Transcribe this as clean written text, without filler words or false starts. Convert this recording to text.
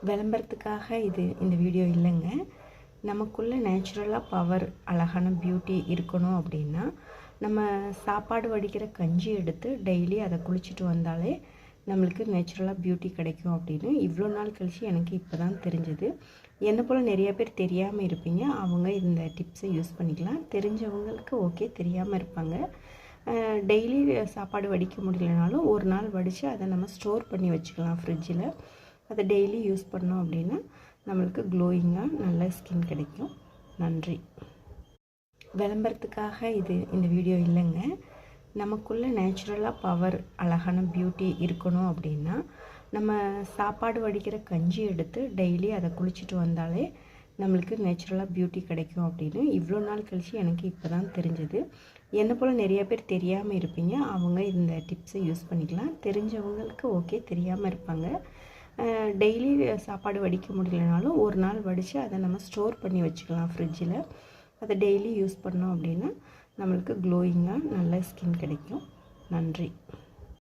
விளம்பரத்துக்காக இந்த வீடியோ இல்லைங்க. நமக்குள்ளே நேச்சுரலாக பவர், அழகான பியூட்டி இருக்கணும் அப்படின்னா நம்ம சாப்பாடு வடிக்கிற கஞ்சி எடுத்து டெய்லி அதை குளிச்சுட்டு வந்தாலே நம்மளுக்கு நேச்சுரலாக பியூட்டி கிடைக்கும் அப்படின்னு இவ்வளோ நாள் கழித்து எனக்கு இப்போ தான் தெரிஞ்சுது. என்னை போல் நிறைய பேர் தெரியாமல் இருப்பீங்க, அவங்க இந்த டிப்ஸை யூஸ் பண்ணிக்கலாம். தெரிஞ்சவங்களுக்கு ஓகே, தெரியாமல் இருப்பாங்க. டெய்லி சாப்பாடு வடிக்க முடியலனாலும் ஒரு நாள் வடித்து அதை நம்ம ஸ்டோர் பண்ணி வச்சுக்கலாம் ஃப்ரிட்ஜில். அதை டெய்லி யூஸ் பண்ணோம் அப்படின்னா நம்மளுக்கு க்ளோயிங்காக நல்ல ஸ்கின் கிடைக்கும். நன்றி. விளம்பரத்துக்காக இந்த வீடியோ இல்லைங்க. நமக்குள்ளே நேச்சுரலாக பவர், அழகான பியூட்டி இருக்கணும் அப்படின்னா நம்ம சாப்பாடு வடிக்கிற கஞ்சி எடுத்து டெய்லி அதை குளிச்சுட்டு வந்தாலே நம்மளுக்கு நேச்சுரலாக பியூட்டி கிடைக்கும் அப்படின்னு இவ்வளோ நாள் கழித்து எனக்கு இப்போ தான் தெரிஞ்சுது. என்னை போல் நிறைய பேர் தெரியாமல் இருப்பீங்க, அவங்க இந்த டிப்ஸை யூஸ் பண்ணிக்கலாம். தெரிஞ்சவங்களுக்கு ஓகே, தெரியாமல் இருப்பாங்க. டெய்லி சாப்பாடு வடிக்க முடியலனாலும் ஒரு நாள் வடித்து அதை நம்ம ஸ்டோர் பண்ணி வச்சுக்கலாம் ஃப்ரிட்ஜில். அதை டெய்லி யூஸ் பண்ணோம் அப்படின்னா நம்மளுக்கு க்ளோயிங்காக நல்ல ஸ்கின் கிடைக்கும். நன்றி.